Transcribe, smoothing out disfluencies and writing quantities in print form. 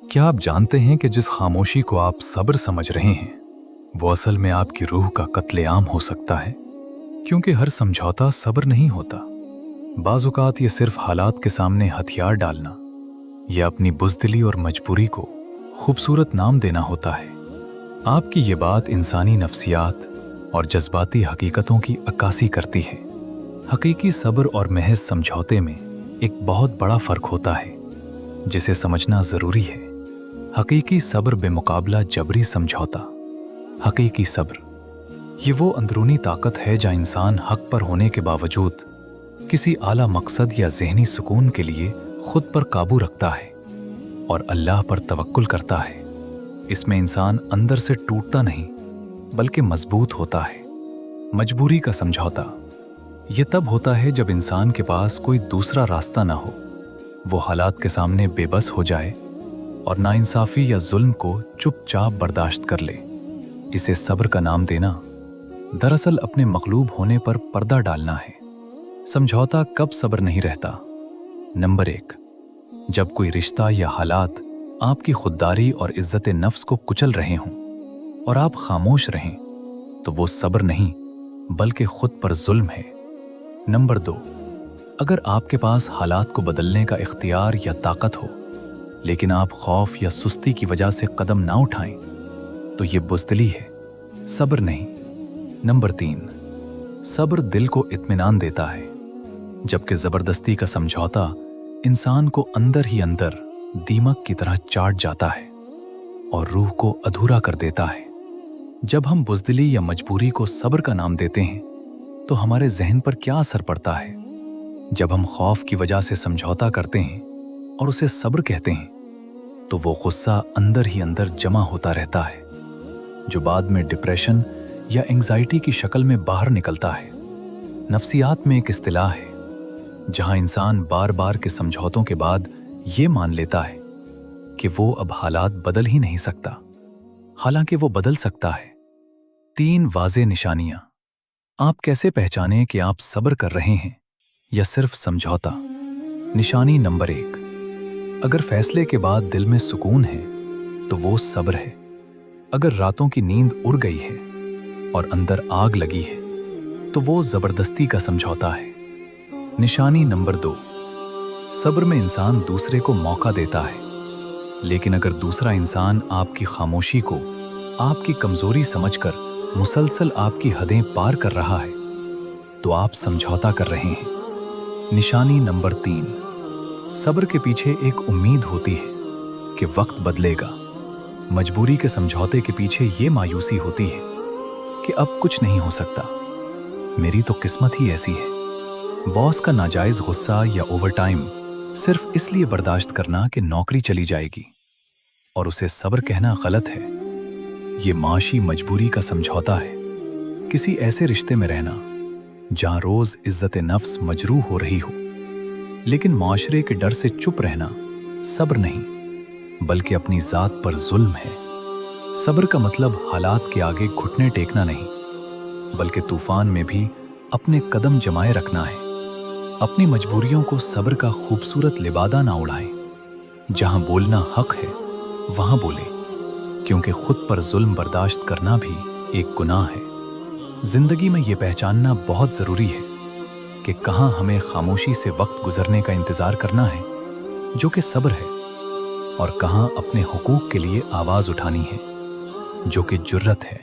क्या आप जानते हैं कि जिस खामोशी को आप सब्र समझ रहे हैं, वो असल में आपकी रूह का कत्लेआम हो सकता है? क्योंकि हर समझौता सब्र नहीं होता। बाज़ औक़ात ये सिर्फ हालात के सामने हथियार डालना या अपनी बुज़दिली और मजबूरी को खूबसूरत नाम देना होता है। आपकी ये बात इंसानी नफ्सियात और जज्बाती हकीकतों की अक्कासी करती है। हकीकी सब्र और महज समझौते में एक बहुत बड़ा फ़र्क होता है, जिसे समझना ज़रूरी है। हकीकी सब्र बेमुकाबला जबरी समझौता। हकीकी सब्र ये वो अंदरूनी ताकत है जहाँ इंसान हक पर होने के बावजूद किसी आला मकसद या ज़हनी सुकून के लिए खुद पर काबू रखता है और अल्लाह पर तवक्कुल करता है। इसमें इंसान अंदर से टूटता नहीं बल्कि मजबूत होता है। मजबूरी का समझौता ये तब होता है जब इंसान के पास कोई दूसरा रास्ता ना हो, वो हालात के सामने बेबस हो जाए और नाइंसाफ़ी या जुल्म को चुपचाप बर्दाश्त कर ले। इसे सब्र का नाम देना दरअसल अपने मग़लूब होने पर पर्दा डालना है। समझौता कब सब्र नहीं रहता? नंबर 1, जब कोई रिश्ता या हालात आपकी खुददारी और इज्जत नफ्स को कुचल रहे हों और आप खामोश रहें, तो वो सब्र नहीं बल्कि खुद पर जुल्म है। नंबर 2, अगर आपके पास हालात को बदलने का इख्तियार या ताकत हो, लेकिन आप खौफ या सुस्ती की वजह से कदम ना उठाएं, तो ये बुज़दिली है, सब्र नहीं। नंबर 3, सब्र दिल को इत्मीनान देता है, जबकि ज़बरदस्ती का समझौता इंसान को अंदर ही अंदर दीमक की तरह चाट जाता है और रूह को अधूरा कर देता है। जब हम बुज़दिली या मजबूरी को सब्र का नाम देते हैं, तो हमारे जहन पर क्या असर पड़ता है? जब हम खौफ की वजह से समझौता करते हैं और उसे सब्र कहते हैं, तो वो गुस्सा अंदर ही अंदर जमा होता रहता है, जो बाद में डिप्रेशन या एंग्जाइटी की शक्ल में बाहर निकलता है। नफ्सियात में एक इस्तिलाह है जहां इंसान बार बार के समझौतों के बाद ये मान लेता है कि वो अब हालात बदल ही नहीं सकता, हालांकि वो बदल सकता है। 3 वाज़ेह निशानियां। आप कैसे पहचानें कि आप सब्र कर रहे हैं या सिर्फ समझौता? निशानी नंबर 1, अगर फैसले के बाद दिल में सुकून है तो वो सब्र है। अगर रातों की नींद उड़ गई है और अंदर आग लगी है, तो वो ज़बरदस्ती का समझौता है। निशानी नंबर 2, सब्र में इंसान दूसरे को मौका देता है, लेकिन अगर दूसरा इंसान आपकी खामोशी को आपकी कमजोरी समझकर मुसलसल आपकी हदें पार कर रहा है, तो आप समझौता कर रहे हैं। निशानी नंबर 3, सब्र के पीछे एक उम्मीद होती है कि वक्त बदलेगा। मजबूरी के समझौते के पीछे ये मायूसी होती है कि अब कुछ नहीं हो सकता, मेरी तो किस्मत ही ऐसी है। बॉस का नाजायज गुस्सा या ओवरटाइम सिर्फ इसलिए बर्दाश्त करना कि नौकरी चली जाएगी और उसे सब्र कहना गलत है। ये माशी मजबूरी का समझौता है। किसी ऐसे रिश्ते में रहना जहां रोज इज्जत नफ्स मजरूह हो रही हो, लेकिन माशरे के डर से चुप रहना सब्र नहीं बल्कि अपनी जात पर जुल्म है। सब्र का मतलब हालात के आगे घुटने टेकना नहीं, बल्कि तूफान में भी अपने कदम जमाए रखना है। अपनी मजबूरियों को सब्र का खूबसूरत लिबादा ना उड़ाएं। जहां बोलना हक है वहां बोले, क्योंकि खुद पर जुल्म बर्दाश्त करना भी एक गुनाह है। जिंदगी में ये पहचानना बहुत जरूरी है कि कहां हमें खामोशी से वक्त गुजरने का इंतजार करना है, जो कि सब्र है, और कहां अपने हुकूक के लिए आवाज उठानी है, जो कि जुर्रत है।